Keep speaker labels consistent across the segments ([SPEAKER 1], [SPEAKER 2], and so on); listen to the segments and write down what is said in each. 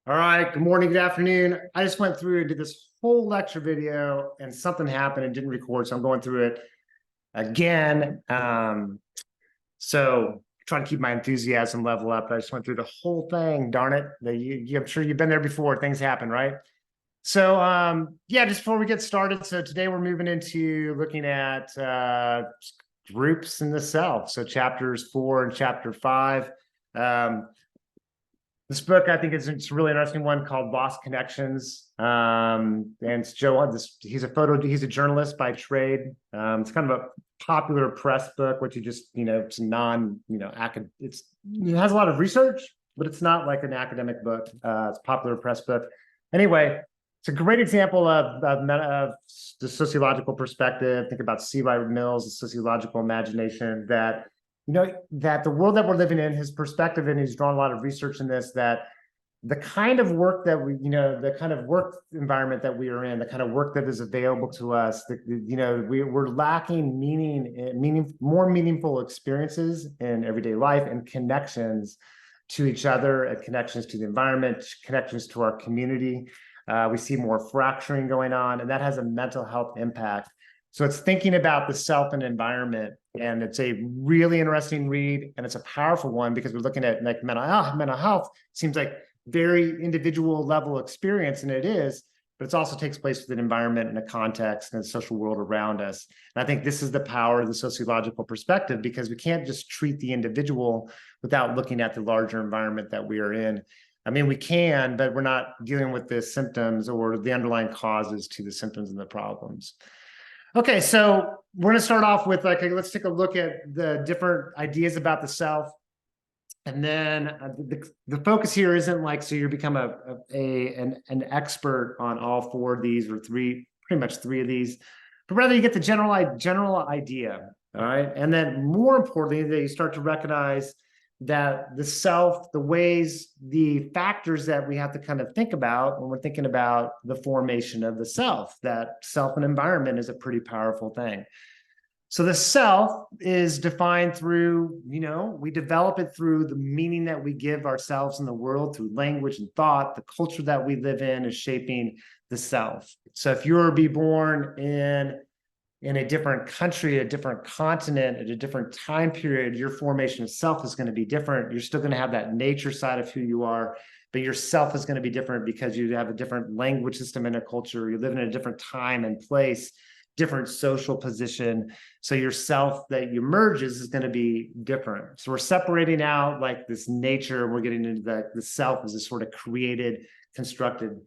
[SPEAKER 1] All right, good morning, good afternoon. I just went through and did this whole lecture video and something happened and didn't record, so I'm going through it again. So trying to keep my enthusiasm level up. I just went through the whole thing, darn it. I'm sure you've been there before, things happen, right? So yeah, just before we get started, so today we're moving into looking at groups in the self. So chapters 4 and chapter 5. This book, I think, it's a really interesting one called Lost Connections. And it's Joe, he's a journalist by trade. It's kind of a popular press book, which it's it has a lot of research, but it's not like an academic book. It's a popular press book. Anyway, it's a great example of the sociological perspective. Think about C. Wright Mills, the sociological imagination, that the world that we're living in, his perspective, and he's drawn a lot of research in this, that the kind of work that the kind of work environment that we are in, the kind of work that is available to us, we're lacking more meaningful experiences in everyday life and connections to each other, and connections to the environment, connections to our community. We see more fracturing going on, and that has a mental health impact. So it's thinking about the self and environment, and it's a really interesting read, and it's a powerful one because we're looking at like mental health. Mental health seems like very individual level experience, and it is, but it also takes place within environment and a context and the social world around us. And I think this is the power of the sociological perspective, because we can't just treat the individual without looking at the larger environment that we are in. I mean, we can, but we're not dealing with the symptoms or the underlying causes to the symptoms and the problems. Okay, so we're going to start off with let's take a look at the different ideas about the self. And then the focus here isn't like, so you become an expert on all 4 of these, or pretty much 3 of these, but rather you get the general idea. All right. And then more importantly, that you start to recognize that the self, the factors that we have to kind of think about when we're thinking about the formation of the self, that self and environment is a pretty powerful thing. So the self is defined through, we develop it through the meaning that we give ourselves in the world, through language and thought. The culture that we live in is shaping the self. So if you were to be born in a different country, a different continent, at a different time period, your formation of self is going to be different. You're still going to have that nature side of who you are, but your self is going to be different because you have a different language system in a culture. You live in a different time and place, different social position. So your self that emerges is going to be different. So we're separating out like this nature, and we're getting into the self as a sort of created, constructed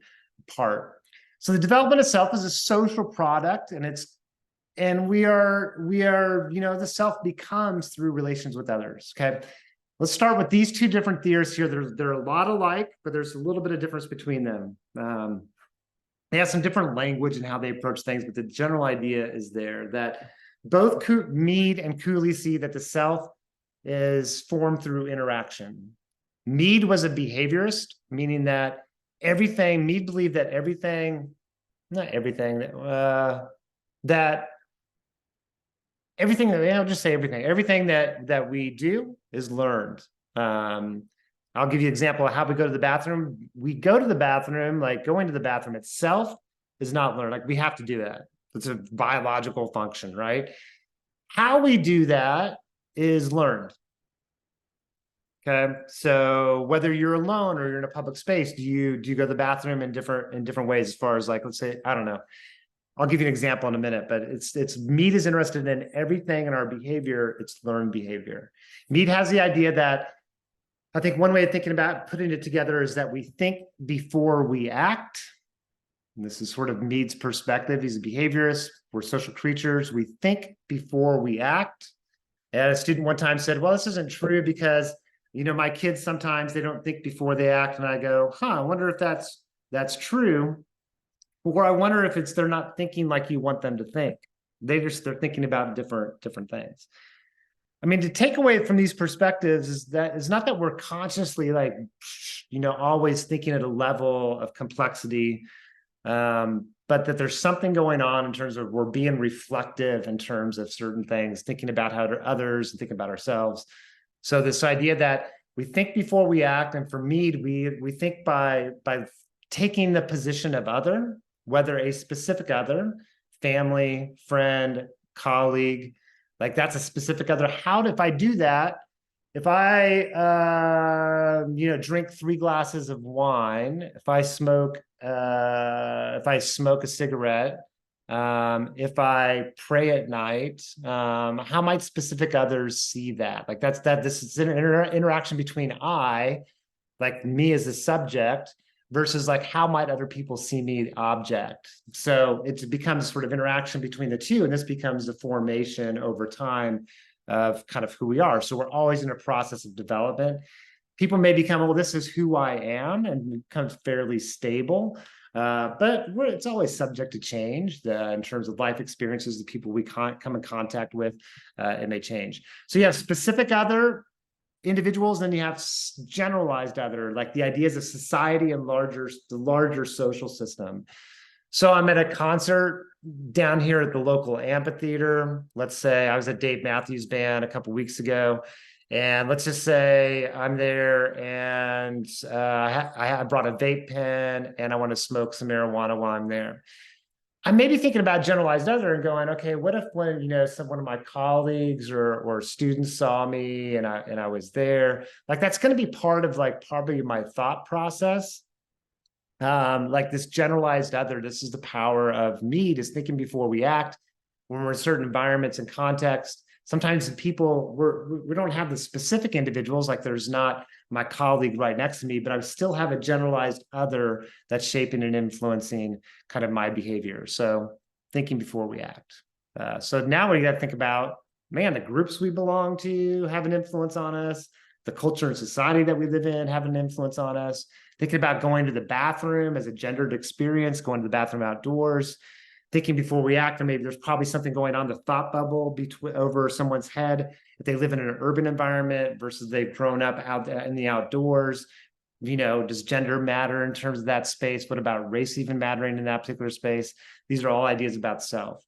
[SPEAKER 1] part. So the development of self is a social product, and the self becomes through relations with others. Okay, let's start with these 2 different theories here. They're a lot alike, but there's a little bit of difference between them. They have some different language and how they approach things, but the general idea is there, that both Mead and Cooley see that the self is formed through interaction. Mead was a behaviorist, meaning that Mead believed that everything that we do is learned. I'll give you an example of how we go to the bathroom. We go to the bathroom, like going to the bathroom itself is not learned. Like we have to do that. It's a biological function, right? How we do that is learned. Okay, so whether you're alone or you're in a public space, do you go to the bathroom in different ways? As far as like, let's say, I don't know. I'll give you an example in a minute, but Mead is interested in everything in our behavior. It's learned behavior. Mead has the idea that, I think one way of thinking about putting it together is that we think before we act. And this is sort of Mead's perspective. He's a behaviorist. We're social creatures. We think before we act. And a student one time said, well, this isn't true because, my kids, sometimes they don't think before they act. And I go, I wonder if that's true. Or I wonder if they're not thinking like you want them to think. They're thinking about different things. I mean, to take away from these perspectives is not that we're consciously always thinking at a level of complexity, but that there's something going on in terms of we're being reflective in terms of certain things, thinking about how to others and thinking about ourselves. So this idea that We think before we act. And for me, we think by taking the position of other, whether a specific other, family, friend, colleague, like that's a specific other. If I do that, if I, drink 3 glasses of wine, if I smoke a cigarette, if I pray at night, how might specific others see that? Like this is an interaction between like me as a subject, versus like how might other people see me, the object. So it becomes sort of interaction between the two, and this becomes a formation over time of kind of who we are. So we're always in a process of development. People may become, well, this is who I am, and becomes fairly stable. But it's always subject to change in terms of life experiences, the people we come in contact with, it may change. So you have specific other individuals, then you have generalized other, like the ideas of society and the larger social system. So I'm at a concert down here at the local amphitheater. Let's say I was at Dave Matthews Band a couple of weeks ago, and let's just say I'm there, and I brought a vape pen, and I want to smoke some marijuana while I'm there. I may be thinking about generalized other and going, okay, what if when one of my colleagues or students saw me and I was there, like that's going to be part of like probably my thought process. Like this generalized other, this is the power of me, just thinking before we act. When we're in certain environments and context, sometimes the people we don't have the specific individuals, like there's not my colleague right next to me, but I still have a generalized other that's shaping and influencing kind of my behavior. So thinking before we act. So now we got to think about, man, the groups we belong to have an influence on us. The culture and society that we live in have an influence on us. Thinking about going to the bathroom as a gendered experience, going to the bathroom outdoors. Thinking before we act, or maybe there's probably something going on, the thought bubble over someone's head. If they live in an urban environment versus they've grown up out in the outdoors, does gender matter in terms of that space? What about race even mattering in that particular space? These are all ideas about self.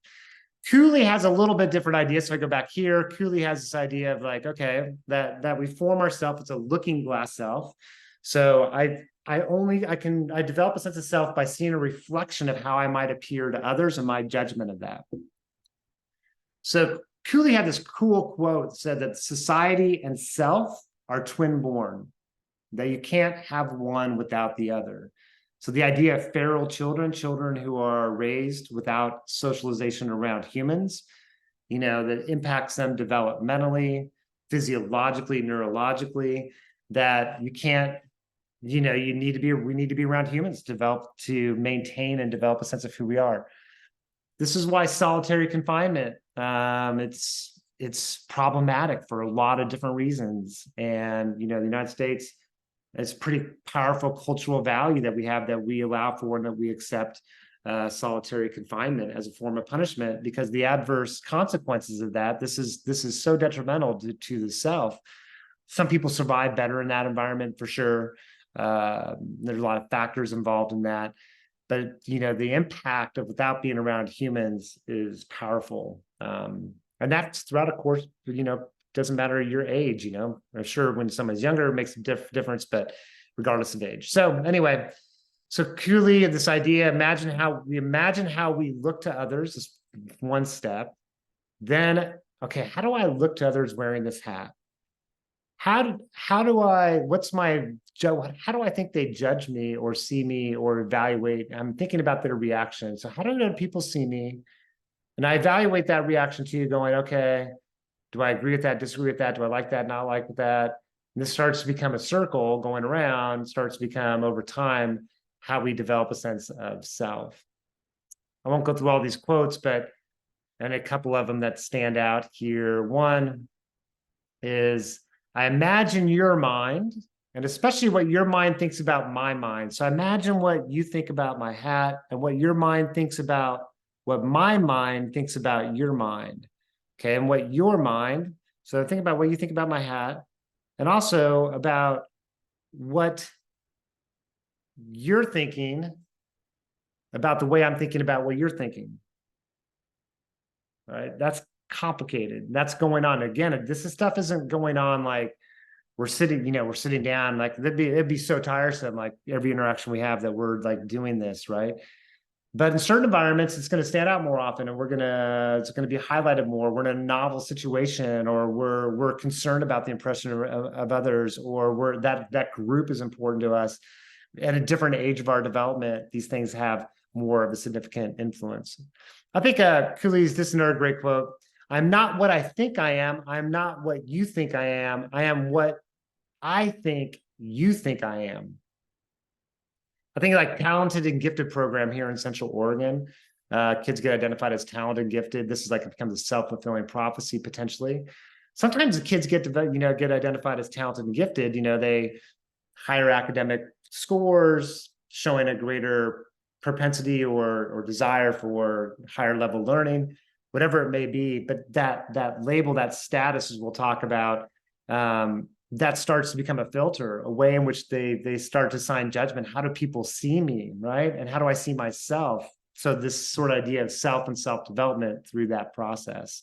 [SPEAKER 1] Cooley has a little bit different idea. So I go back here. Cooley has this idea of like, okay, that we form ourself. It's a looking glass self. So I develop a sense of self by seeing a reflection of how I might appear to others and my judgment of that. So Cooley had this cool quote that said that society and self are twin born, that you can't have one without the other. So the idea of feral children who are raised without socialization around humans, that impacts them developmentally, physiologically, neurologically, that you can't, we need to be around humans to maintain and develop a sense of who we are. This is why solitary confinement, it's problematic for a lot of different reasons. And, the United States, it's pretty powerful cultural value that we have, that we allow for and that we accept solitary confinement as a form of punishment, because the adverse consequences of that, this is so detrimental to the self. Some people survive better in that environment for sure. There's a lot of factors involved in that, but the impact of without being around humans is powerful, and that's throughout a course. Doesn't matter your age. I'm sure when someone's younger it makes a difference, but regardless of age. So anyway, so Cooley, this idea, imagine how we look to others is one step. Then, okay, how do I look to others wearing this hat? How do I think they judge me or see me or evaluate? I'm thinking about their reaction. So how do other people see me? And I evaluate that reaction to you, going, okay, do I agree with that, disagree with that? Do I like that, not like that? And this starts to become a circle going around, starts to become over time how we develop a sense of self. I won't go through all these quotes, and a couple of them that stand out here. One is, I imagine your mind, and especially what your mind thinks about my mind. So imagine what you think about my hat and what your mind thinks about what my mind thinks about your mind. Okay, and what your mind, so think about what you think about my hat, and also about what you're thinking about the way I'm thinking about what you're thinking. All right, that's complicated. That's going on. Again, this stuff isn't going on like we're sitting down, like it'd be so tiresome, like every interaction we have that we're like doing this, right? But in certain environments, it's going to stand out more often, and it's going to be highlighted more. We're in a novel situation, or we're concerned about the impression of others, or that group is important to us. At a different age of our development, these things have more of a significant influence. I think Cooley's, this is another great quote. I'm not what I think I am. I'm not what you think I am. I am what I think you think I am. I think like talented and gifted program here in Central Oregon. Kids get identified as talented and gifted. This is like, it becomes a self-fulfilling prophecy potentially. Sometimes the kids get identified as talented and gifted. They higher academic scores, showing a greater propensity or desire for higher level learning, whatever it may be. But that label, that status, as we'll talk about, that starts to become a filter, a way in which they start to assign judgment. How do people see me, right? And how do I see myself? So this sort of idea of self and self-development through that process.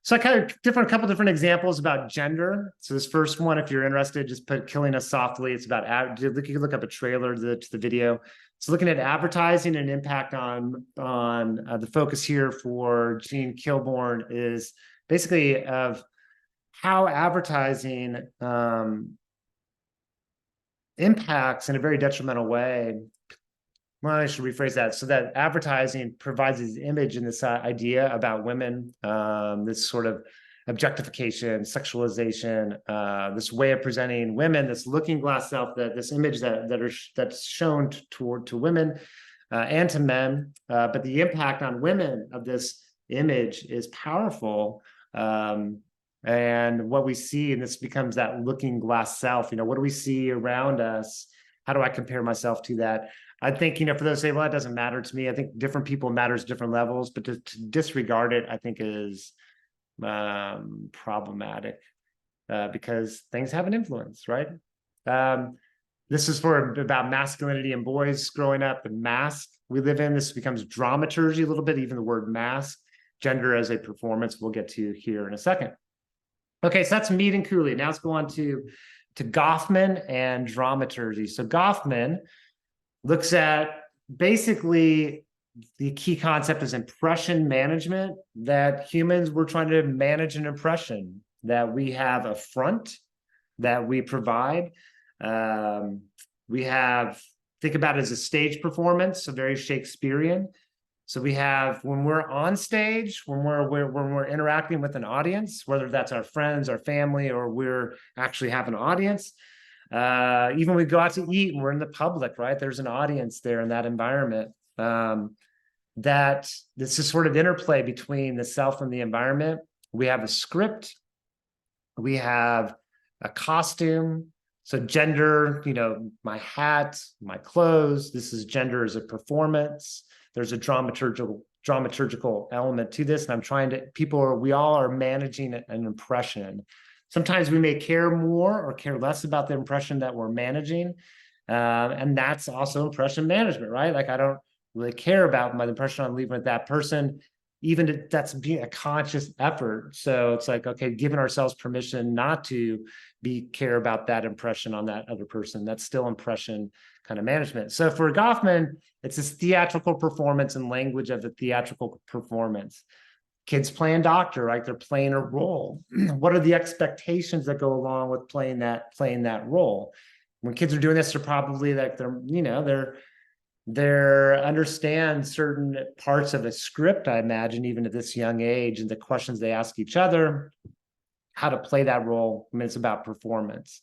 [SPEAKER 1] So I kind of a couple different examples about gender. So this first one, if you're interested, just put "Killing Us Softly." It's about, you can look up a trailer to the video. So looking at advertising and impact on the focus here for Gene Kilborn is basically of how advertising impacts in a very detrimental way. Well, I should rephrase that. So that advertising provides this image and this idea about women, this sort of objectification, sexualization, this way of presenting women, this looking glass self, this image that's shown to women and to men. But the impact on women of this image is powerful. And what we see, and this becomes that looking glass self, what do we see around us? How do I compare myself to that? I think, for those who say, well, it doesn't matter to me. I think different people matters different levels, but to disregard it, I think is problematic because things have an influence, right? This is about masculinity and boys growing up, the mask we live in. This becomes dramaturgy a little bit, even the word mask, gender as a performance, we'll get to here in a second. Okay, so that's Mead and Cooley. Now let's go on to Goffman and dramaturgy. So Goffman looks at basically the key concept is impression management, that humans were trying to manage an impression, that we have a front that we provide. We have, think about it as a stage performance, so very Shakespearean. So we have, when we're on stage, when we're interacting with an audience, whether that's our friends, our family, or we're actually have an audience, even when we go out to eat and we're in the public, right? There's an audience there in that environment. That this is sort of interplay between the self and the environment. We have a script, we have a costume. So gender, my hat, my clothes, this is gender as a performance. There's a dramaturgical element to this. And we all are managing an impression. Sometimes we may care more or care less about the impression that we're managing. And that's also impression management, right? Like, I don't really care about my impression I'm leaving with that person, even if that's being a conscious effort. So it's like, okay, giving ourselves permission not to care about that impression on that other person. That's still impression kind of management. So for Goffman, it's this theatrical performance and language of the theatrical performance. Kids playing doctor, right? They're playing a role. What are the expectations that go along with playing that role? When kids are doing this, they're probably like, they're understand certain parts of a script, I imagine, even at this young age, and the questions they ask each other, how to play that role. I mean, it's about performance.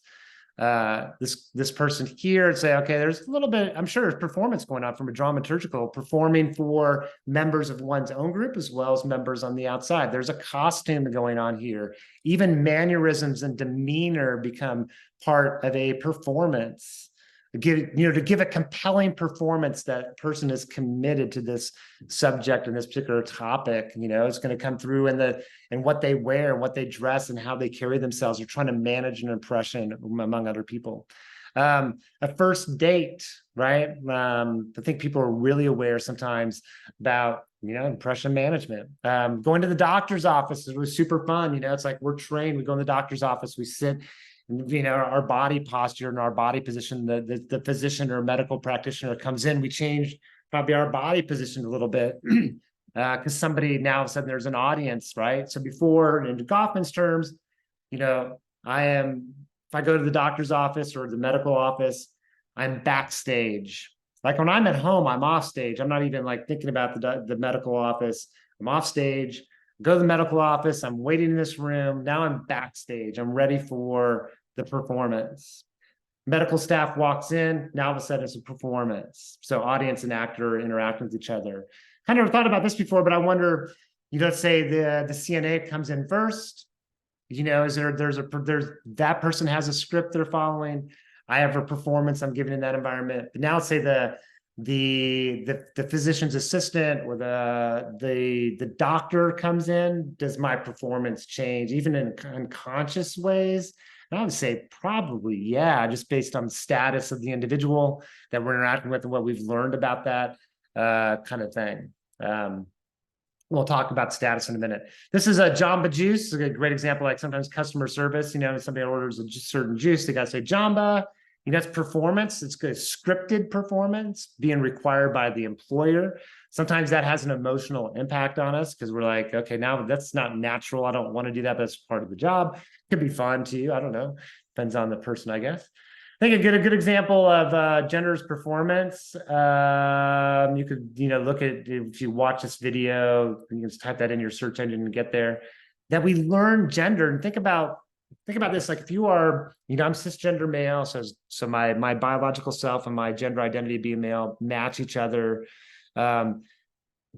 [SPEAKER 1] This person here and say, okay, there's a little bit, I'm sure there's performance going on from a dramaturgical, performing for members of one's own group as well as members on the outside. There's a costume going on here. Even mannerisms and demeanor become part of a performance. To give a compelling performance, that person is committed to this subject and this particular topic. It's going to come through in what they wear, what they dress, and how they carry themselves. They're trying to manage an impression among other people. A first date, right? I think people are really aware sometimes about impression management. Going to the doctor's office was super fun. It's like we're trained. We go in the doctor's office, we sit our body posture and our body position, the physician or medical practitioner comes in, we change probably our body position a little bit because somebody now all of a sudden there's an audience, right? So before, in Goffman's terms, if I go to the doctor's office or the medical office, I'm backstage. Like when I'm at home, I'm off stage. I'm not even like thinking about the medical office. I'm off stage. Go to the medical office. I'm waiting in this room. Now I'm backstage. I'm ready for the performance. Medical staff walks in. Now all of a sudden it's a performance. So audience and actor interacting with each other. I never thought about this before, but I wonder, let's say the CNA comes in first. Is there's that person has a script they're following. I have a performance I'm giving in that environment. But now let's say the physician's assistant or the doctor comes in. Does my performance change, even in unconscious ways? And I would say probably, yeah, just based on the status of the individual that we're interacting with and what we've learned about that kind of thing. We'll talk about status in a minute. This is a Jamba juice, a great example. Like sometimes customer service, somebody orders a certain juice, they got to say Jamba. That's performance. It's good scripted performance being required by the employer. Sometimes that has an emotional impact on us because we're like, okay, now that's not natural. I don't want to do that, but that's part of the job. Could be fun too. I don't know. Depends on the person, I guess. I think a good example of gender's performance. You could, look at, if you watch this video, you can just type that in your search engine and get there. That we learn gender and think about this. Like if you are, I'm cisgender male, so my biological self and my gender identity being male match each other.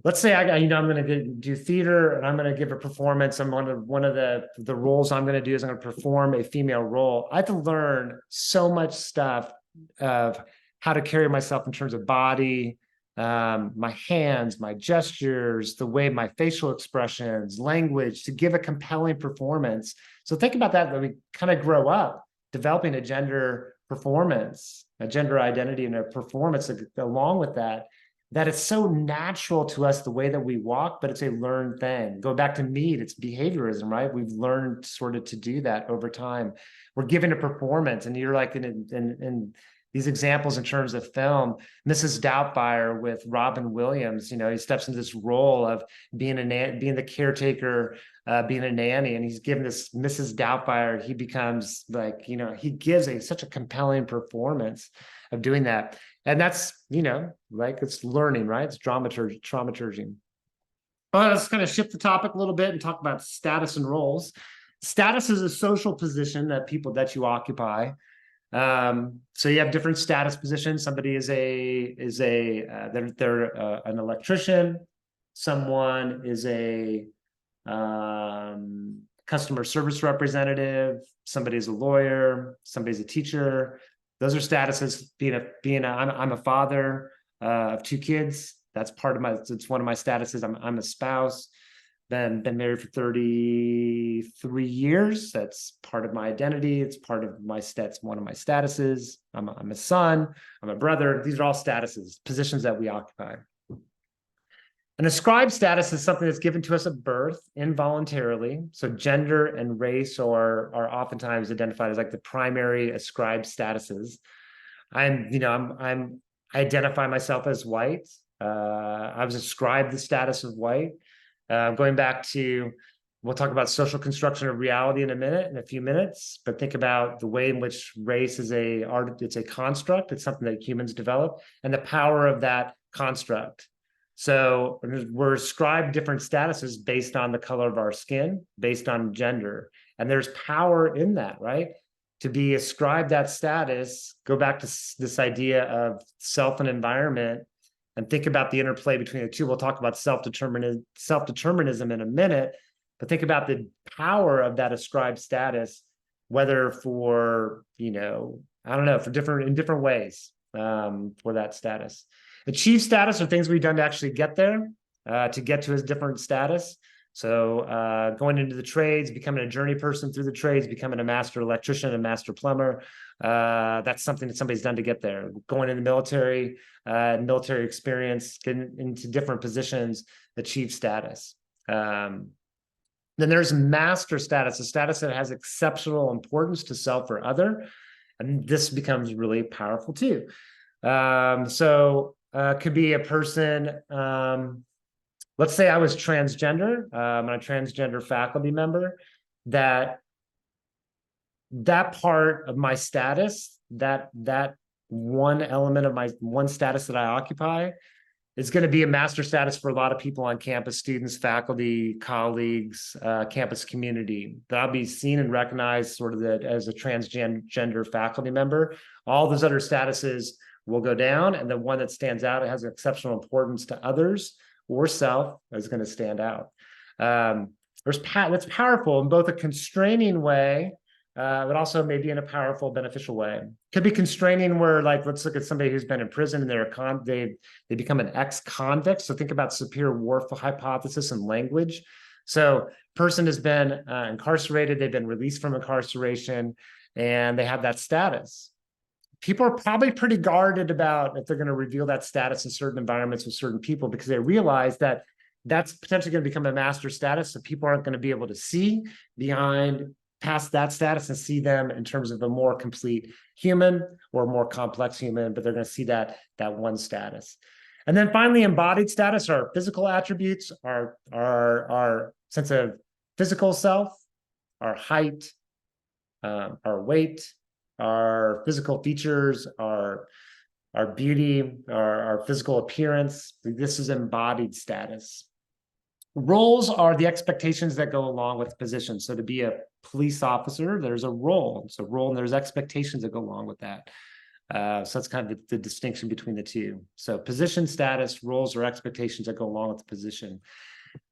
[SPEAKER 1] Let's say I'm going to do theater and I'm going to give a performance. And one of the roles I'm going to do is I'm going to perform a female role. I have to learn so much stuff of how to carry myself in terms of body, my hands, my gestures, the way my facial expressions, language to give a compelling performance. So think about that when we kind of grow up, developing a gender performance, a gender identity and a performance along with that it's so natural to us the way that we walk, but it's a learned thing. Go back to Mead, it's behaviorism, right? We've learned sort of to do that over time. We're given a performance, and you're like in these examples in terms of film, Mrs. Doubtfire with Robin Williams, he steps into this role of being the caretaker, being a nanny, and he's given this Mrs. Doubtfire. He becomes like, he gives such a compelling performance of doing that. And that's, like it's learning, right? It's dramaturgy. Well, let's kind of shift the topic a little bit and talk about status and roles. Status is a social position that you occupy. So you have different status positions. Somebody they're an electrician. Someone is a customer service representative. Somebody's a lawyer. Somebody's a teacher. Those are statuses. I'm a father of 2 kids. That's it's one of my statuses. I'm a spouse. Been married for 33 years. That's part of my identity. It's part of my stats. One of my statuses. I'm a son. I'm a brother. These are all statuses, positions that we occupy. An ascribed status is something that's given to us at birth involuntarily. So gender and race are oftentimes identified as like the primary ascribed statuses. I identify myself as white. I was ascribed the status of white. Going back to, we'll talk about social construction of reality in a few minutes, but think about the way in which race is it's a construct. It's something that humans develop and the power of that construct. So we're ascribed different statuses based on the color of our skin, based on gender. And there's power in that, right? To be ascribed that status, go back to this idea of self and environment and think about the interplay between the two. We'll talk about self-determinism in a minute, but think about the power of that ascribed status, whether for, in different ways for that status. Achieve status are things we've done to actually get there, to get to a different status. So going into the trades, becoming a journey person through the trades, becoming a master electrician, a master plumber, that's something that somebody's done to get there. Going in the military, military experience, getting into different positions, achieve status. Then there's master status, a status that has exceptional importance to self or other. And this becomes really powerful too. Could be a person, let's say I was transgender, I'm a transgender faculty member, that part of my status, that one element of my one status that I occupy is going to be a master status for a lot of people on campus, students, faculty, colleagues, campus community. That'll be seen and recognized sort of as a transgender faculty member. All those other statuses will go down, and the one that stands out, it has exceptional importance to others or self, is going to stand out. That's powerful in both a constraining way, but also maybe in a powerful, beneficial way. Could be constraining where, like, let's look at somebody who's been in prison and they become an ex-convict. So think about superior war hypothesis and language. So person has been incarcerated, they've been released from incarceration, and they have that status. People are probably pretty guarded about if they're going to reveal that status in certain environments with certain people, because they realize that that's potentially going to become a master status. So people aren't going to be able to see past that status and see them in terms of a more complete human or a more complex human, but they're going to see that one status. And then finally, embodied status are physical attributes, our sense of physical self, our height, our weight, our physical features, our beauty, our physical appearance. This is embodied status. Roles are the expectations that go along with the position. So to be a police officer, there's a role. It's a role, and there's expectations that go along with that. So that's kind of the distinction between the two. So position status, roles, or expectations that go along with the position.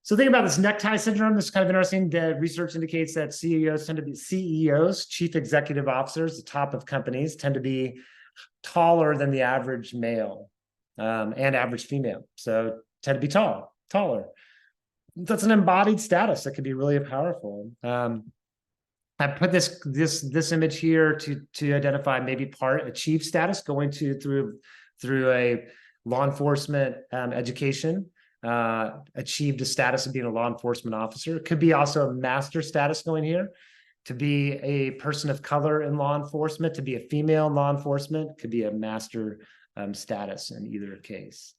[SPEAKER 1] So think about this necktie syndrome. This is kind of interesting. The research indicates that CEOs, chief executive officers, the top of companies, tend to be taller than the average male and average female. So tend to be taller. That's an embodied status that could be really powerful. I put this image here to identify maybe part achieved status going through a law enforcement education, achieved a status of being a law enforcement officer. It could be also a master status going here, to be a person of color in law enforcement, to be a female in law enforcement, could be a master status in either case.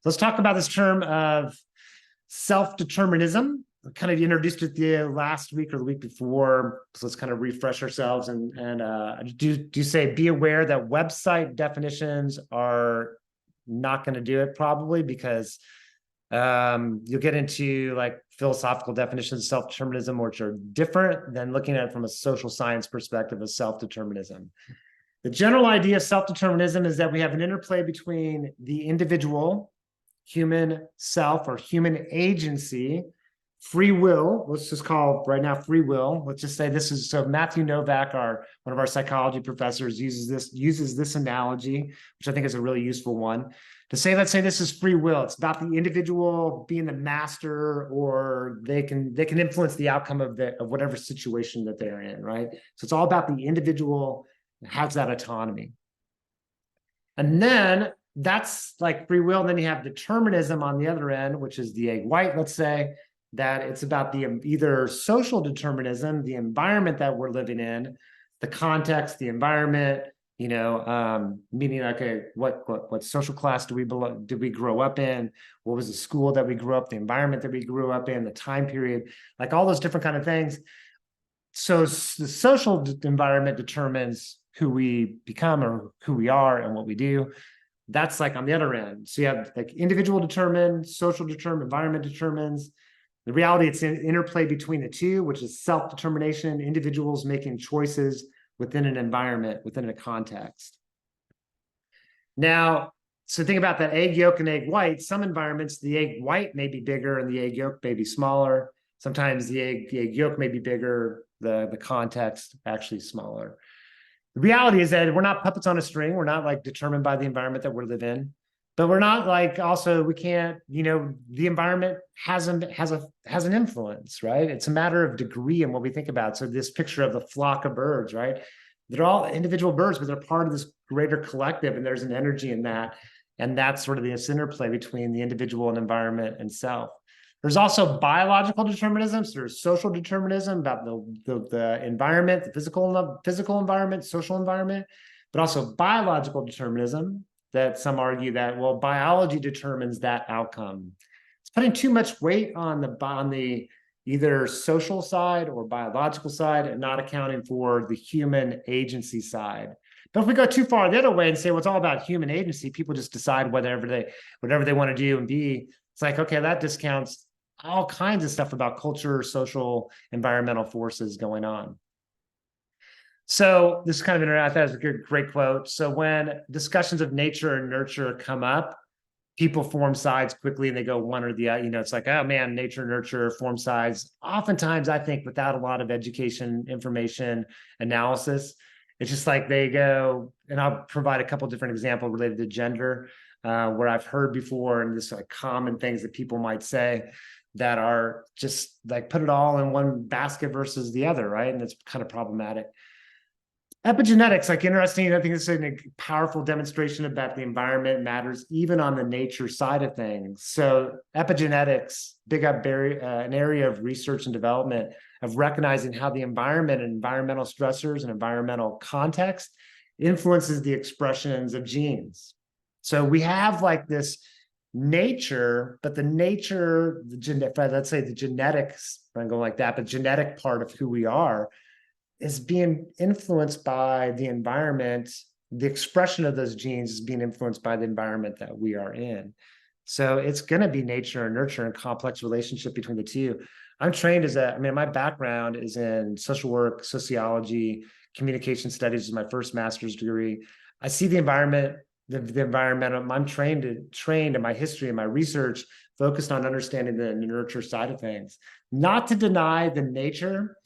[SPEAKER 1] Let's talk about this term of self-determinism. I kind of introduced it the last week or the week before, so let's kind of refresh ourselves and do say be aware that website definitions are not going to do it probably, because you'll get into like philosophical definitions of self-determinism, which are different than looking at it from a social science perspective of self-determinism. The general idea of self-determinism is that we have an interplay between the individual, human self or human agency, free will. Let's just call right now free will. Let's just say this is, so Matthew Novak, one of our psychology professors, uses this analogy, which I think is a really useful one, to say, let's say this is free will. It's about the individual being the master, or they can influence the outcome of whatever situation that they're in, right? So it's all about the individual has that autonomy. And then that's like free will. And then you have determinism on the other end, which is the egg white, let's say, that it's about the either social determinism, the environment that we're living in, the context, the environment, meaning like what social class did we grow up in? What was the school that we grew up, the environment that we grew up in, the time period, like all those different kind of things. So the social environment determines who we become or who we are and what we do. That's like on the other end. So you have like individual determined, social determined, environment determines. The reality, it's an interplay between the two, which is self-determination, individuals making choices within an environment, within a context. Now, so think about that egg yolk and egg white. Some environments, the egg white may be bigger and the egg yolk may be smaller. Sometimes the egg yolk may be bigger, the context actually smaller. The reality is that we're not puppets on a string. We're not like determined by the environment that we live in, but we're not like also, we can't, the environment has an influence, right? It's a matter of degree and what we think about. So this picture of the flock of birds, right? They're all individual birds, but they're part of this greater collective, and there's an energy in that. And that's sort of this interplay between the individual and environment and self. There's also biological determinism. So there's social determinism about the environment, the physical environment, social environment, but also biological determinism that some argue that, well, biology determines that outcome. It's putting too much weight on the either social side or biological side and not accounting for the human agency side. But if we go too far the other way and say, well, it's all about human agency, people just decide whatever they want to do and be. It's like, okay, that discounts all kinds of stuff about culture, social, environmental forces going on. So this is kind of interesting. That was a great quote. So when discussions of nature and nurture come up, people form sides quickly and they go one or the other. It's like, oh man, nature, nurture, form sides. Oftentimes, I think without a lot of education, information, analysis, it's just like they go, and I'll provide a couple different examples related to gender, where I've heard before, and this like common things that people might say that are just like put it all in one basket versus the other, right? And it's kind of problematic. Epigenetics, like interesting. I think this is a powerful demonstration about the environment matters even on the nature side of things. So epigenetics, an area of research and development of recognizing how the environment and environmental stressors and environmental context influences the expressions of genes. So we have like this nature, but let's say the genetics, I'm going like that, but genetic part of who we are is being influenced by the environment. The expression of those genes is being influenced by the environment that we are in. So it's going to be nature and nurture and complex relationship between the two. I'm trained my background is in social work, sociology, communication studies is my first master's degree. I see the environment, the environmental, I'm trained in my history and my research focused on understanding the nurture side of things, not to deny the nature,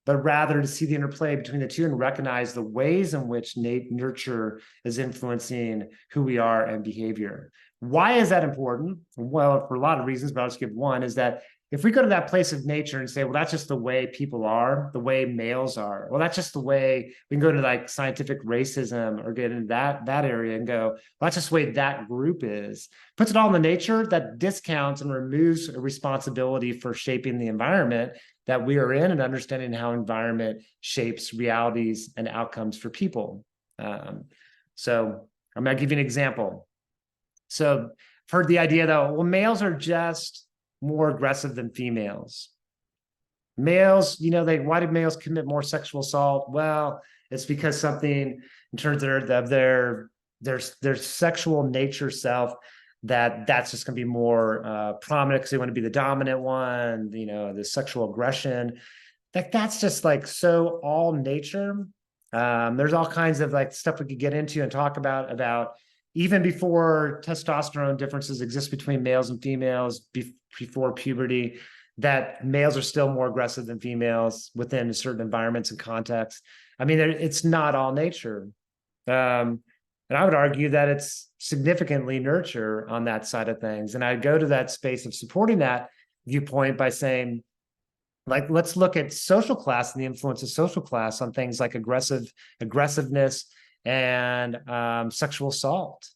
[SPEAKER 1] but rather to see the interplay between the two and recognize the ways in which nurture is influencing who we are and behavior. Why is that important? Well, for a lot of reasons, but I'll just give one, is that if we go to that place of nature and say, well, that's just the way people are, the way males are, well, that's just the way, we can go to like scientific racism or get into that area and go, well, that's just the way that group is. Puts it all in the nature, that discounts and removes a responsibility for shaping the environment that we are in and understanding how environment shapes realities and outcomes for people. So I'm going to give you an example. So I've heard the idea though, well, males are just more aggressive than females. Males, why do males commit more sexual assault? Well, it's because something in terms of their sexual nature self, that's just going to be more prominent because they want to be the dominant one, the sexual aggression. That's just like so all nature. There's all kinds of like stuff we could get into and talk about even before testosterone differences exist between males and females, before puberty, that males are still more aggressive than females within certain environments and contexts. I mean, it's not all nature. And I would argue that it's significantly nurture on that side of things. And I'd go to that space of supporting that viewpoint by saying, like, let's look at social class and the influence of social class on things like aggressiveness and sexual assault.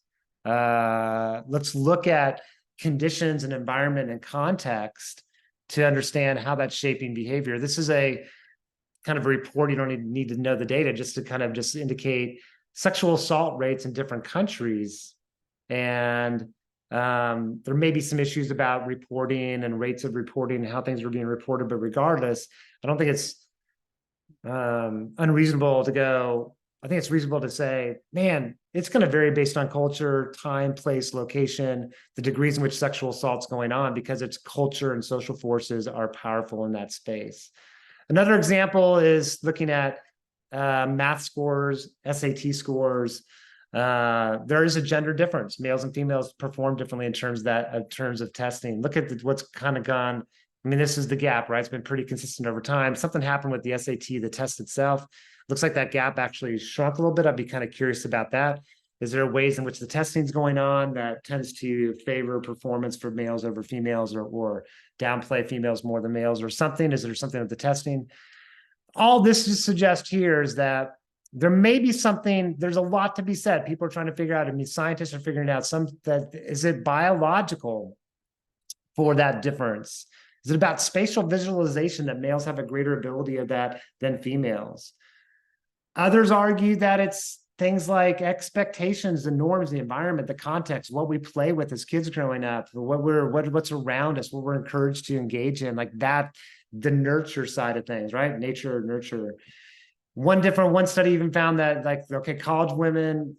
[SPEAKER 1] Let's look at conditions and environment and context to understand how that's shaping behavior. This is a kind of a report. You don't need to know the data, just to kind of just indicate sexual assault rates in different countries. And there may be some issues about reporting and rates of reporting and how things are being reported, but regardless, I don't think it's unreasonable to go. I think it's reasonable to say, man, it's going to vary based on culture, time, place, location, the degrees in which sexual assault's going on, because its culture and social forces are powerful in that space. Another example is looking at math scores, SAT scores. There is a gender difference. Males and females perform differently in terms of testing. Look at what's kind of gone. I mean, this is the gap, right? It's been pretty consistent over time. Something happened with the SAT, the test itself. Looks like that gap actually shrunk a little bit. I'd be kind of curious about that. Is there ways in which the testing is going on that tends to favor performance for males over females, or downplay females more than males or something? Is there something with the testing? All this just suggests here is that there may be something, there's a lot to be said. People are trying to figure out, scientists are figuring out is it biological for that difference? Is it about spatial visualization that males have a greater ability of that than females? Others argue that it's things like expectations, the norms, the environment, the context, what we play with as kids growing up, what's around us, what we're encouraged to engage in, like that, the nurture side of things, right? Nature, nurture. One study even found that, like, okay, college women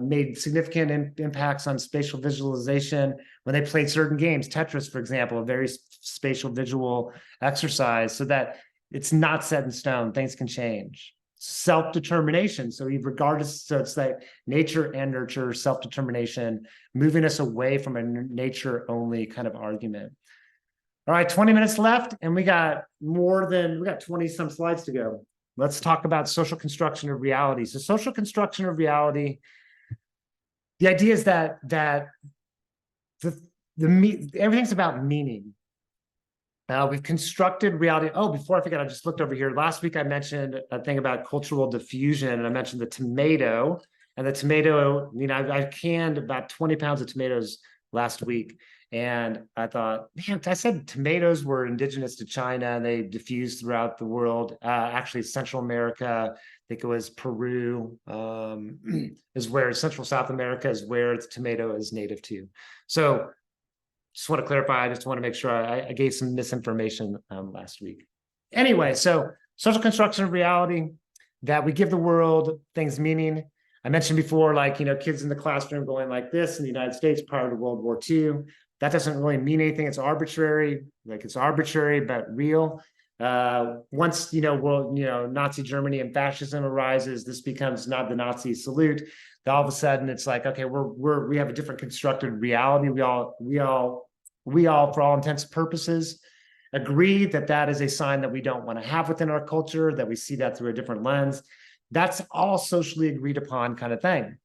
[SPEAKER 1] made significant impacts on spatial visualization when they played certain games. Tetris, for example, a very spatial visual exercise, so that it's not set in stone. Things can change. Self-determination. So regardless, so it's like nature and nurture, self-determination, moving us away from a nature-only kind of argument. All right, 20 minutes left, and we got 20 some slides to go. Let's talk about social construction of reality. So social construction of reality, the idea is that everything's about meaning. We've constructed reality. Oh, before I forget, I just looked over here. Last week, I mentioned a thing about cultural diffusion, and I mentioned the tomato. And the tomato, I canned about 20 pounds of tomatoes last week. And I thought, man, I said tomatoes were indigenous to China and they diffused throughout the world. Actually, Central America, I think it was Peru, is where Central South America is where the tomato is native to. So just want to clarify, I just want to make sure I gave some misinformation last week. Anyway, so social construction of reality, that we give the world things meaning. I mentioned before, like, kids in the classroom going like this in the United States prior to World War II. That doesn't really mean anything. It's arbitrary, but real. Once, Nazi Germany and fascism arises, this becomes not the Nazi salute. All of a sudden it's like, okay, we have a different constructed reality. We all, for all intents and purposes, agree that that is a sign that we don't want to have within our culture, that we see that through a different lens. That's all socially agreed upon kind of thing.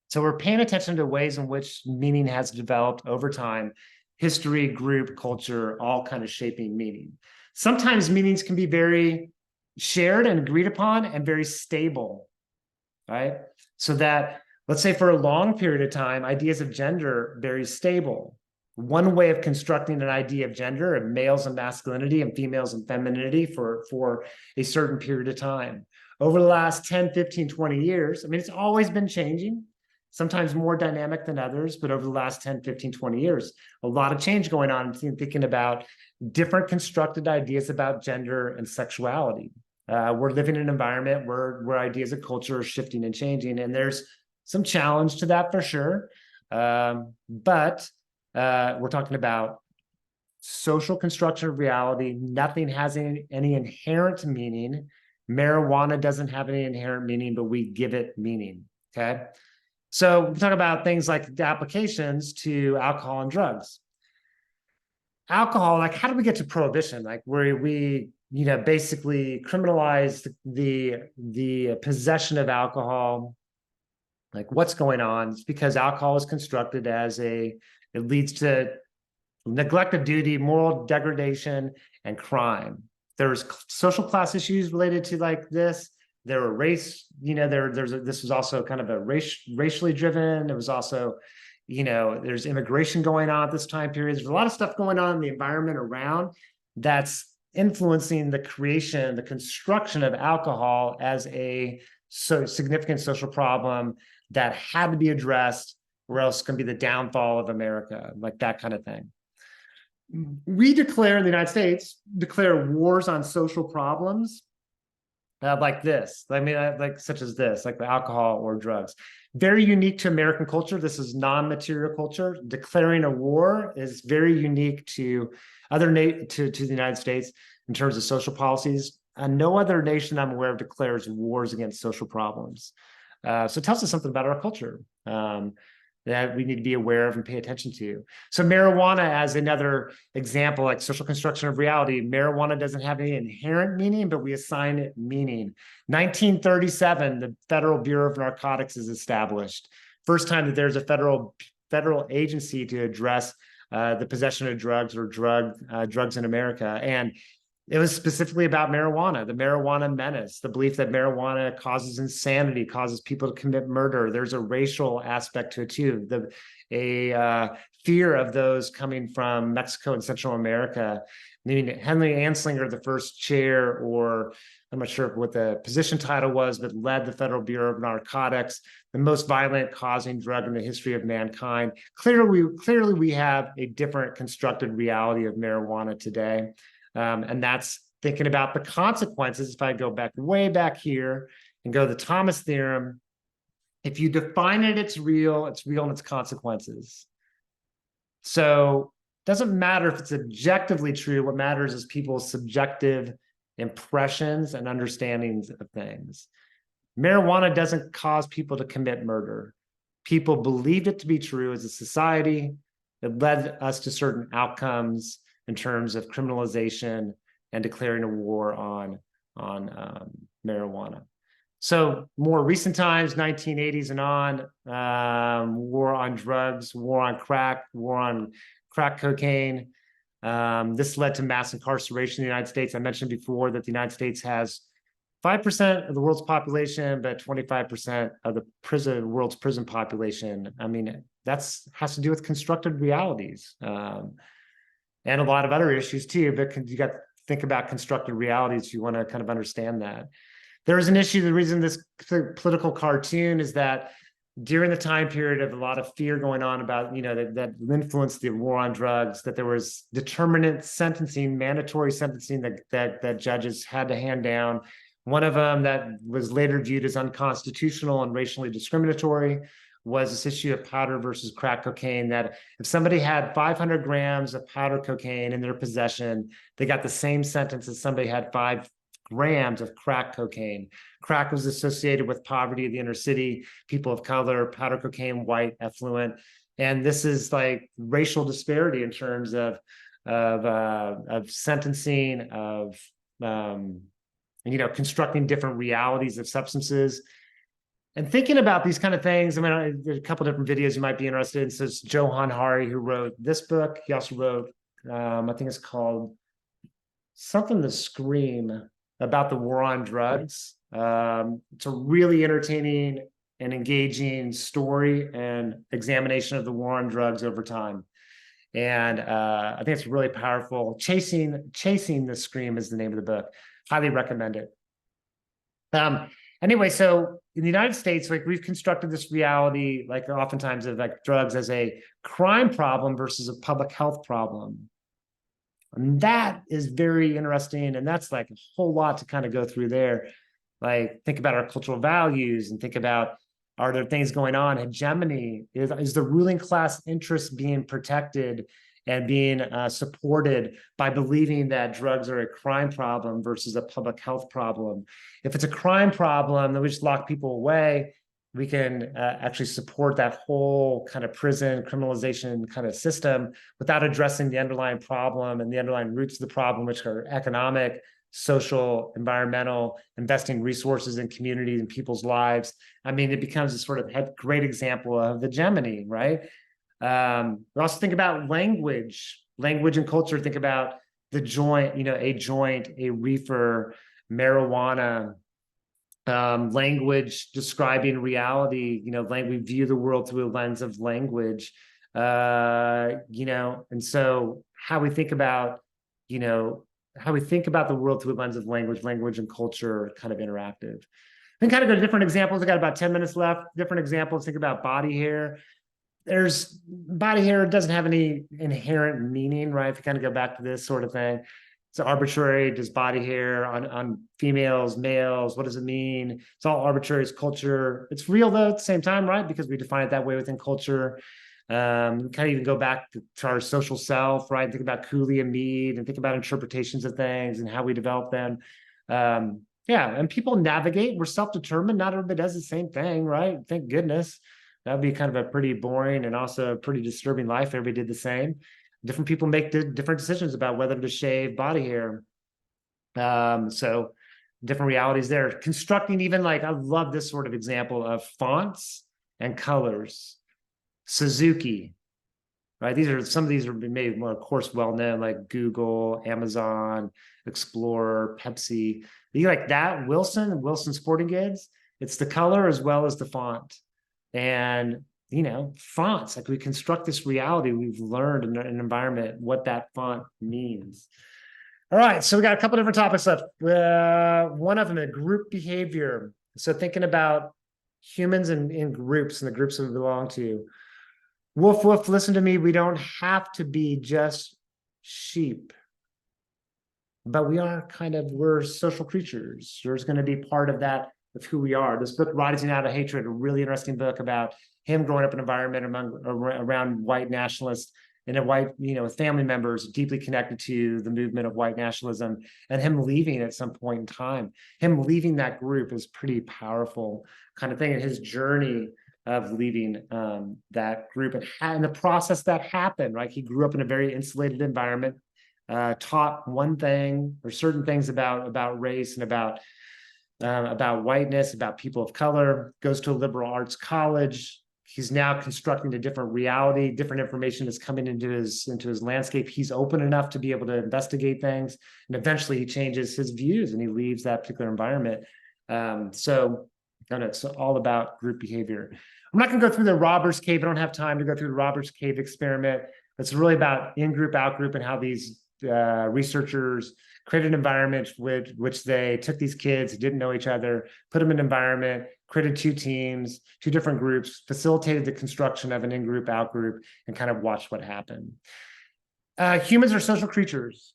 [SPEAKER 1] So we're paying attention to ways in which meaning has developed over time, history, group, culture, all kind of shaping meaning. Sometimes meanings can be very shared and agreed upon and very stable, right? So that, let's say for a long period of time, ideas of gender, very stable. One way of constructing an idea of gender, of males and masculinity and females and femininity for a certain period of time. Over the last 10, 15, 20 years, it's always been changing, sometimes more dynamic than others, but over the last 10, 15, 20 years, a lot of change going on, thinking about different constructed ideas about gender and sexuality. We're living in an environment where ideas of culture are shifting and changing, and there's some challenge to that for sure. But we're talking about social construction of reality. Nothing has any inherent meaning. Marijuana doesn't have any inherent meaning, but we give it meaning, okay? So we talk about things like the applications to alcohol and drugs. Alcohol, like, how do we get to prohibition? Like, where we basically criminalize the possession of alcohol. Like, what's going on? It's because alcohol is constructed as it leads to neglect of duty, moral degradation, and crime. There's social class issues related to like this. There were race, this was also kind of a racially driven. It was also, there's immigration going on at this time period. There's a lot of stuff going on in the environment around that's influencing the construction of alcohol as a significant social problem that had to be addressed, or else it's going to be the downfall of America, like that kind of thing. We declare in the United States, wars on social problems like this. Like such as this, like the alcohol or drugs. Very unique to American culture. This is non-material culture. Declaring a war is very unique to to the United States in terms of social policies. No other nation I'm aware of declares wars against social problems. So it tells us something about our culture that we need to be aware of and pay attention to. So marijuana, as another example, like social construction of reality, marijuana doesn't have any inherent meaning, but we assign it meaning. 1937, the Federal Bureau of Narcotics is established. First time that there's a federal agency to address the possession of drugs or drugs in America. And It was specifically about marijuana, the marijuana menace, the belief that marijuana causes insanity, causes people to commit murder. There's a racial aspect to it too. Fear of those coming from Mexico and Central America. I mean, Henry Anslinger, the first chair, or I'm not sure what the position title was, but led the Federal Bureau of Narcotics, the most violent causing drug in the history of mankind. Clearly, we have a different constructed reality of marijuana today. And that's thinking about the consequences. If I go back way back here and go to the Thomas theorem, if you define it, it's real in its consequences. So it doesn't matter if it's objectively true. What matters is people's subjective impressions and understandings of things. Marijuana doesn't cause people to commit murder. People believed it to be true as a society. It led us to certain outcomes in terms of criminalization and declaring a war on marijuana. So more recent times, 1980s and on, war on drugs, war on crack cocaine. This led to mass incarceration in the United States. I mentioned before that the United States has 5% of the world's population, but 25% of the world's prison population. I mean, has to do with constructed realities. And a lot of other issues too, but you got to think about constructed realities if you want to kind of understand that. There is an issue, the reason this political cartoon is that during the time period of a lot of fear going on about, that influenced the war on drugs, that there was determinate sentencing, mandatory sentencing that judges had to hand down. One of them that was later viewed as unconstitutional and racially discriminatory was this issue of powder versus crack cocaine, that if somebody had 500 grams of powder cocaine in their possession, they got the same sentence as somebody had 5 grams of crack cocaine. Crack was associated with poverty in the inner city, people of color, powder cocaine, white, affluent. And this is like racial disparity in terms of sentencing, of constructing different realities of substances. And thinking about these kind of things, I mean, there's a couple different videos you might be interested in. So it's Johann Hari, who wrote this book. He also wrote, I think it's called something to Scream, about the war on drugs. It's a really entertaining and engaging story and examination of the war on drugs over time. And I think it's really powerful. Chasing the Scream is the name of the book. Highly recommend it. Anyway, so in the United States, like, we've constructed this reality, like, oftentimes, of like drugs as a crime problem versus a public health problem. And that is very interesting. And that's like a whole lot to kind of go through there. Like, think about our cultural values and think about, are there things going on? Hegemony, is the ruling class interest being protected and being supported by believing that drugs are a crime problem versus a public health problem? If it's a crime problem, then we just lock people away. We can actually support that whole kind of prison criminalization kind of system without addressing the underlying problem and the underlying roots of the problem, which are economic, social, environmental, investing resources in communities and people's lives. I mean, it becomes a sort of great example of hegemony, right? We also think about language and culture. Think about the joint, a reefer, marijuana, language describing reality. We view the world through a lens of language, and so how we think about, the world through a lens of language and culture, kind of interactive. Then kind of go to different examples. I got about 10 minutes left. Different examples. Think about body hair. Body hair doesn't have any inherent meaning, right? If you kind of go back to this sort of thing, it's arbitrary. Does body hair on females, males, what does it mean? It's all arbitrary. It's culture. It's real though at the same time, right? Because we define it that way within culture. Kind of even go back to our social self, right? Think about Cooley and Mead, and think about interpretations of things and how we develop them. And people navigate. We're self-determined. Not everybody does the same thing, right? Thank goodness. That would be kind of a pretty boring and also a pretty disturbing life if everybody did the same. Different people make different decisions about whether to shave body hair. So different realities there. Constructing even, I love this sort of example of fonts and colors. Suzuki, right? Some of these are made, of course, well known, like Google, Amazon, Explorer, Pepsi. You like that, Wilson Sporting Goods. It's the color as well as the font, and fonts. Like we construct this reality. We've learned in an environment what that font means. All right, so we got a couple different topics left. One of them is group behavior. So thinking about humans in groups and the groups that we belong to. Woof, woof, listen to me. We don't have to be just sheep, but we're social creatures. There's going to be part of that, of who we are. This book, Rising Out of Hatred, a really interesting book about him growing up in an environment around white nationalists and family members deeply connected to the movement of white nationalism, and him leaving at some point in time. Him leaving that group is pretty powerful kind of thing. And his journey of leaving that group and the process that happened, right? He grew up in a very insulated environment, taught one thing or certain things about race and about whiteness, about people of color, goes to a liberal arts college. He's now constructing a different reality, different information is coming into his landscape. He's open enough to be able to investigate things. And eventually he changes his views and he leaves that particular environment. So it's all about group behavior. I'm not going to go through the robbers cave. I don't have time to go through the robbers cave experiment. It's really about in-group, out-group, and how these researchers created an environment which they took these kids who didn't know each other, put them in an environment, created two teams, two different groups, facilitated the construction of an in-group, out-group, and kind of watched what happened. Humans are social creatures.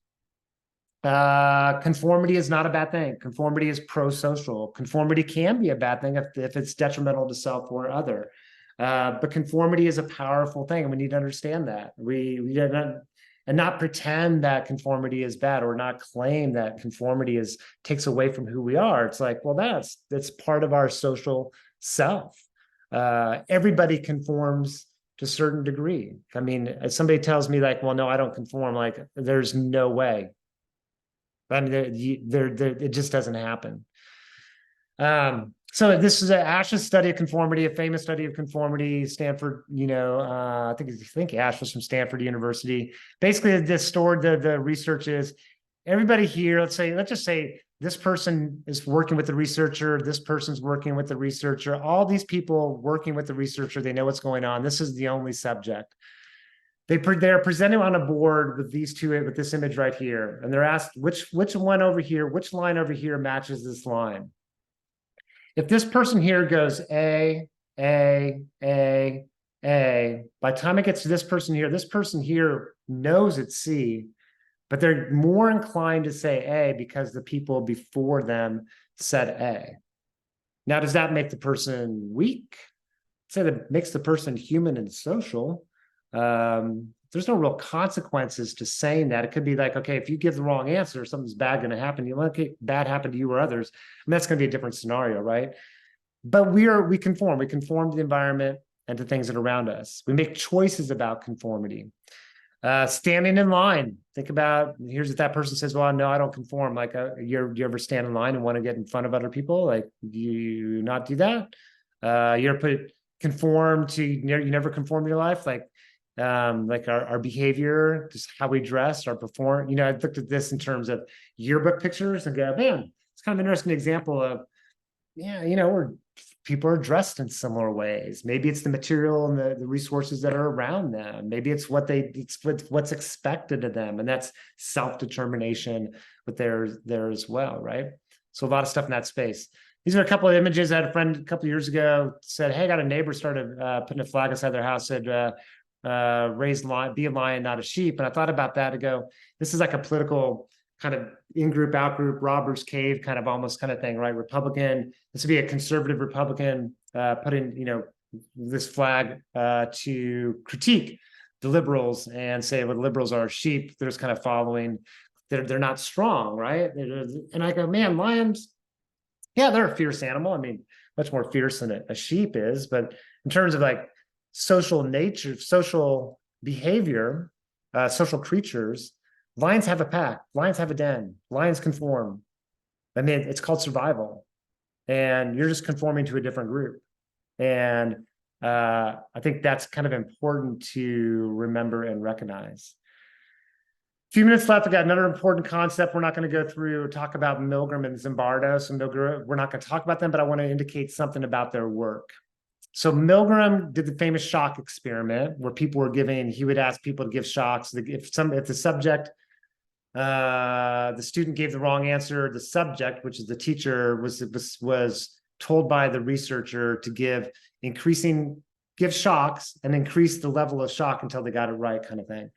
[SPEAKER 1] Conformity is not a bad thing. Conformity is pro-social. Conformity can be a bad thing if it's detrimental to self or other. But conformity is a powerful thing, and we need to understand that. And not pretend that conformity is bad, or not claim that conformity takes away from who we are. It's like, well, that's part of our social self. Everybody conforms to a certain degree. I mean, if somebody tells me like, well, no, I don't conform, like there's no way. I mean, it just doesn't happen. So this is Ash's study of conformity, a famous study of conformity. Stanford, I think Ash was from Stanford University. Basically, the research is everybody here. Let's just say this person is working with the researcher. This person's working with the researcher. All these people working with the researcher, they know what's going on. This is the only subject. They're presented on a board with with this image right here, and they're asked which one over here, which line over here matches this line. If this person here goes A, by the time it gets to this person here knows it's C, but they're more inclined to say A because the people before them said A. Now, does that make the person weak? I'd say that makes the person human and social. There's no real consequences to saying that. It could be like, okay, if you give the wrong answer, something's bad going to happen. You let bad happen to you or others. And that's going to be a different scenario, right? But we conform to the environment and to things that are around us. We make choices about conformity. Standing in line. Think about, here's if that person says, well, no, I don't conform. Like, you ever stand in line and want to get in front of other people? Like, do you not do that? You ever you never conform in your life? Like our behavior, just how we dress, our perform. I looked at this in terms of yearbook pictures and go, man, it's kind of an interesting example of, where people are dressed in similar ways. Maybe it's the material and the resources that are around them. Maybe it's what's expected of them, and that's self-determination with there as well, right? So a lot of stuff in that space. These are a couple of images. I had a friend a couple of years ago said, hey, I got a neighbor started putting a flag outside their house, said, raise lion, be a lion, not a sheep. And I thought about that to go, this is like a political kind of in-group, out-group, robbers cave kind of almost kind of thing, right? Republican, this would be a conservative Republican putting, this flag to critique the liberals and say, well, liberals are sheep. They're just kind of following, they're not strong, right? And I go, man, lions, yeah, they're a fierce animal. I mean, much more fierce than a sheep is, but in terms of like social nature, social behavior, social creatures, lions have a pack, lions have a den, lions conform. I mean, it's called survival, and you're just conforming to a different group. And I think that's kind of important to remember and recognize. A few minutes left. We got another important concept we're not going to go through, talk about Milgram and Zimbardo. So we're not going to talk about them, but I want to indicate something about their work. So Milgram did the famous shock experiment where people were he would ask people to give shocks. If the subject, the student gave the wrong answer, the subject, which is the teacher, was told by the researcher to give shocks and increase the level of shock until they got it right, kind of thing.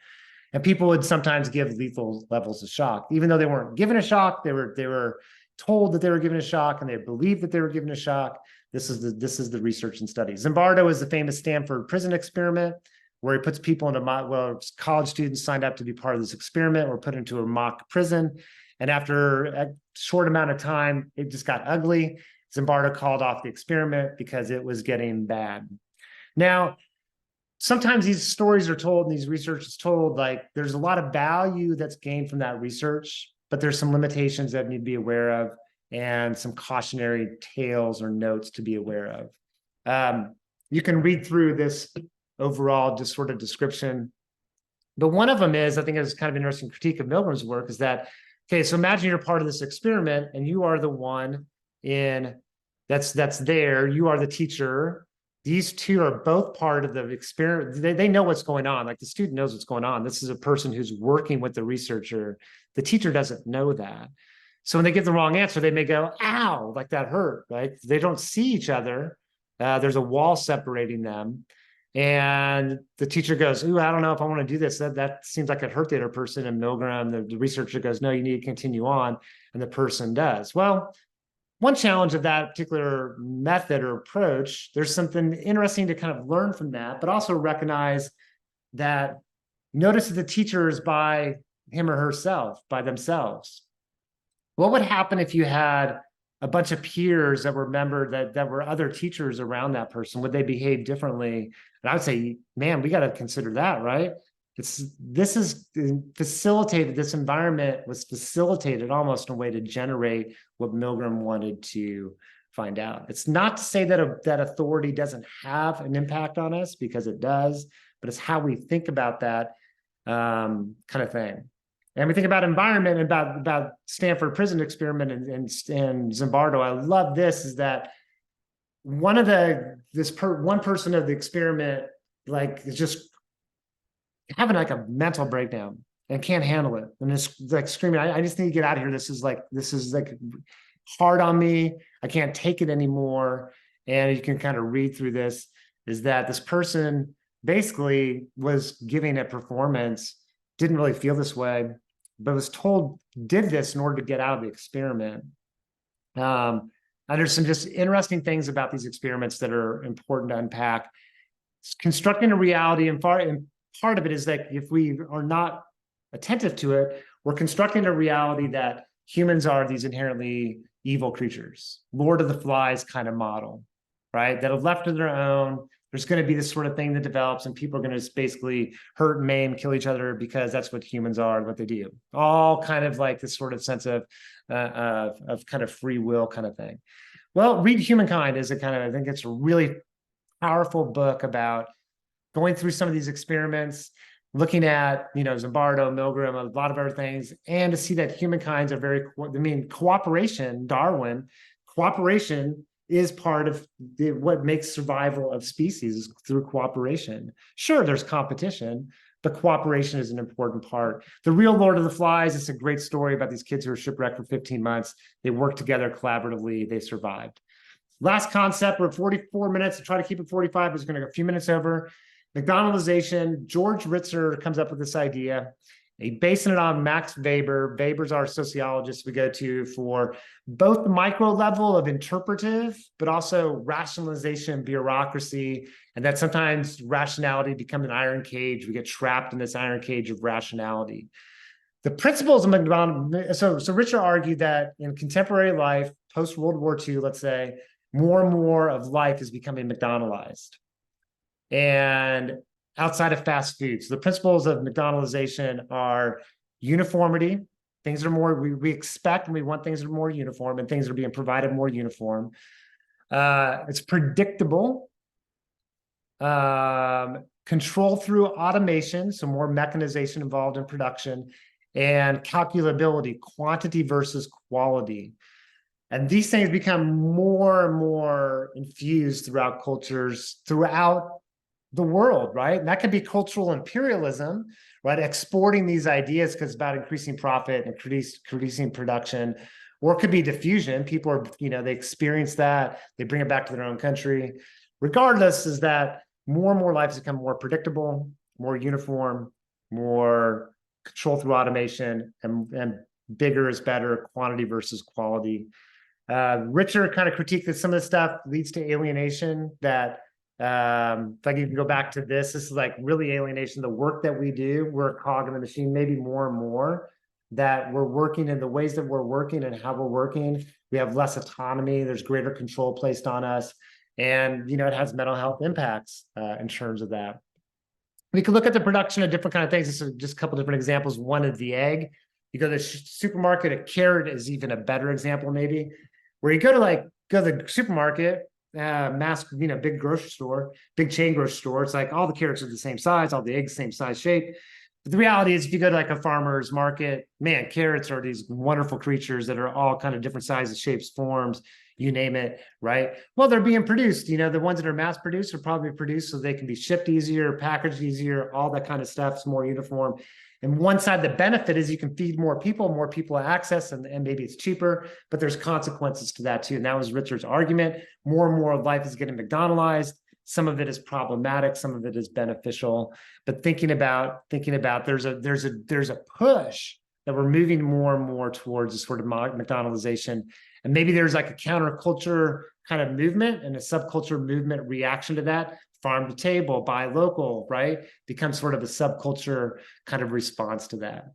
[SPEAKER 1] And people would sometimes give lethal levels of shock, even though they weren't given a shock. They were told that they were given a shock, and they believed that they were given a shock. This is the research and study. Zimbardo is the famous Stanford prison experiment, where he puts people into college students signed up to be part of this experiment, were put into a mock prison, and after a short amount of time, it just got ugly. Zimbardo called off the experiment because it was getting bad. Now, sometimes these stories are told and these research is told, like there's a lot of value that's gained from that research, but there's some limitations that need to be aware of and some cautionary tales or notes to be aware of. You can read through this overall just sort of description, but one of them is, I think it's kind of an interesting critique of Milgram's work, is that, okay, so imagine you're part of this experiment and you are the one that's there, you are the teacher. These two are both part of the experiment. They know what's going on. Like the student knows what's going on. This is a person who's working with the researcher. The teacher doesn't know that. So when they get the wrong answer, they may go, ow, like that hurt, right? They don't see each other. There's a wall separating them. And the teacher goes, ooh, I don't know if I want to do this. That seems like it hurt the other person. And Milgram, the researcher goes, no, you need to continue on. And the person does. Well, one challenge of that particular method or approach, there's something interesting to kind of learn from that, but also recognize that notice that the teacher is by him or herself, by themselves. What would happen if you had a bunch of peers that were that were other teachers around that person? Would they behave differently? And I would say, man, we got to consider that, right? This environment was facilitated almost in a way to generate what Milgram wanted to find out. It's not to say that that authority doesn't have an impact on us, because it does, but it's how we think about that kind of thing. And we think about environment and about Stanford prison experiment and Zimbardo. I love this, is that one person of the experiment, like, is just having like a mental breakdown and can't handle it, and it's like screaming, I just need to get out of here. This is like hard on me. I can't take it anymore. And you can kind of read through this, is that this person basically was giving a performance, didn't really feel this way, but was told did this in order to get out of the experiment. And there's some just interesting things about these experiments that are important to unpack. Constructing a reality, and part of it is that if we are not attentive to it, we're constructing a reality that humans are these inherently evil creatures, Lord of the Flies kind of model, right? That have left to their own, there's going to be this sort of thing that develops, and people are going to just basically hurt and maim, kill each other, because that's what humans are, what they do. All kind of like this sort of sense of kind of free will kind of thing. Well, read Humankind is I think it's a really powerful book about going through some of these experiments, looking at, Zimbardo, Milgram, a lot of other things, and to see that humankind's are cooperation, Darwin, cooperation is part of what makes survival of species, through cooperation. Sure, there's competition, but cooperation is an important part. The Real Lord of the Flies, it's a great story about these kids who were shipwrecked for 15 months. They worked together collaboratively, they survived. Last concept, we're at 44 minutes, I try to keep it 45, it's going to go a few minutes over. McDonaldization, George Ritzer comes up with this idea. He's basing it on Max Weber. Weber's our sociologist we go to for both the micro level of interpretive, but also rationalization, bureaucracy, and that sometimes rationality becomes an iron cage. We get trapped in this iron cage of rationality. The principles of McDonald's, so Ritzer argued that in contemporary life, post-World War II, let's say, more and more of life is becoming McDonaldized. And outside of fast food. So the principles of McDonaldization are uniformity. Things are more, we expect and we want things that are more uniform, and things are being provided more uniform. It's predictable. control through automation, so more mechanization involved in production, and calculability, quantity versus quality. And these things become more and more infused throughout cultures throughout the world, right? And that could be cultural imperialism, right? Exporting these ideas because it's about increasing profit and increasing production. Or it could be diffusion. People are, they experience that, they bring it back to their own country. Regardless, is that more and more lives become more predictable, more uniform, more control through automation, and bigger is better, quantity versus quality. Richard kind of critiqued that some of the stuff leads to alienation, that if I can go back to this is like really alienation. The work that we do, we're a cog in the machine, maybe more and more, that we're working in the ways that we're working and how we're working. We have less autonomy. There's greater control placed on us. And, it has mental health impacts in terms of that. We could look at the production of different kind of things. This is just a couple different examples. One is the egg. You go to the supermarket, a carrot is even a better example, maybe, where you go to the supermarket, big grocery store, big chain grocery store. It's like all the carrots are the same size, all the eggs, same size, shape. But the reality is, if you go to like a farmer's market, man, carrots are these wonderful creatures that are all kind of different sizes, shapes, forms, you name it, right? Well, they're being produced. The ones that are mass produced are probably produced so they can be shipped easier, packaged easier, all that kind of stuff is more uniform. And one side, the benefit is you can feed more people access, and maybe it's cheaper, but there's consequences to that too. And that was Richard's argument. More and more of life is getting McDonaldized. Some of it is problematic, some of it is beneficial. But thinking about there's a push that we're moving more and more towards a sort of McDonaldization. And maybe there's like a counterculture kind of movement and a subculture movement reaction to that. Farm to table, buy local, right? Becomes sort of a subculture kind of response to that.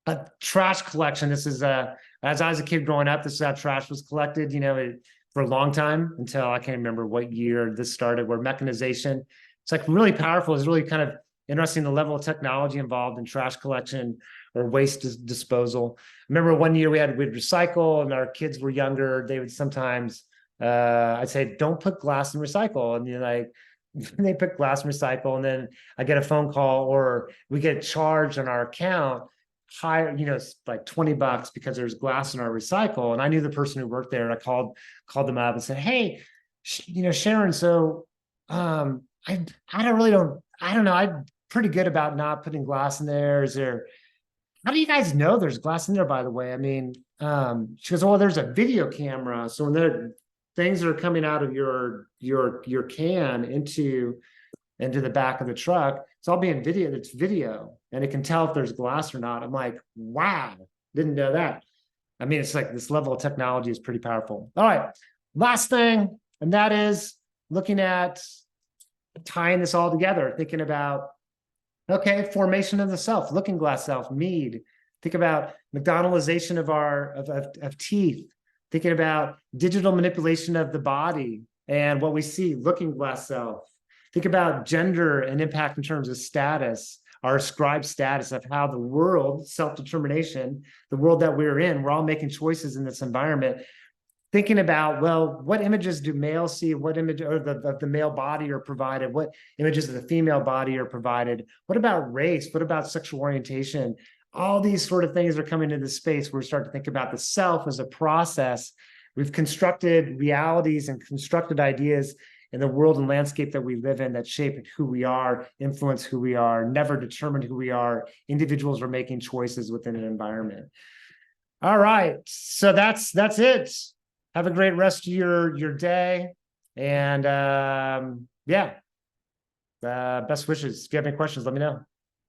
[SPEAKER 1] But trash collection, this is as I was a kid growing up, this is how trash was collected, for a long time, until I can't remember what year this started, where mechanization, it's like really powerful. It's really kind of interesting, the level of technology involved in trash collection or waste disposal. I remember one year we'd recycle, and our kids were younger. They would sometimes, I'd say, don't put glass in recycle. And they put glass in recycle, and then I get a phone call, or we get charged on our account higher, it's like $20 because there's glass in our recycle. And I knew the person who worked there, and I called them up and said, hey, Sharon, so I don't know, I'm pretty good about not putting glass in there. How do you guys know there's glass in there, by the way? I mean, she goes, well, there's a video camera, so when things are coming out of your can into the back of the truck, it's all being video. It's video, and it can tell if there's glass or not. I'm like, wow, didn't know that. I mean, it's like this level of technology is pretty powerful. All right, last thing, and that is looking at tying this all together, thinking about, okay, formation of the self, looking glass self, Mead. Think about McDonaldization of teeth. Thinking about digital manipulation of the body and what we see, looking glass self. Think about gender and impact in terms of status, our ascribed status of how the world, self-determination, the world that we're in, we're all making choices in this environment. Thinking about, well, what images do males see? What image of the male body are provided? What images of the female body are provided? What about race? What about sexual orientation? All these sort of things are coming into this space where we start to think about the self as a process. We've constructed realities and constructed ideas in the world and landscape that we live in that shape who we are, influence who we are, never determine who we are. Individuals are making choices within an environment. All right, so that's it. Have a great rest of your day, and best wishes. If you have any questions, let me know.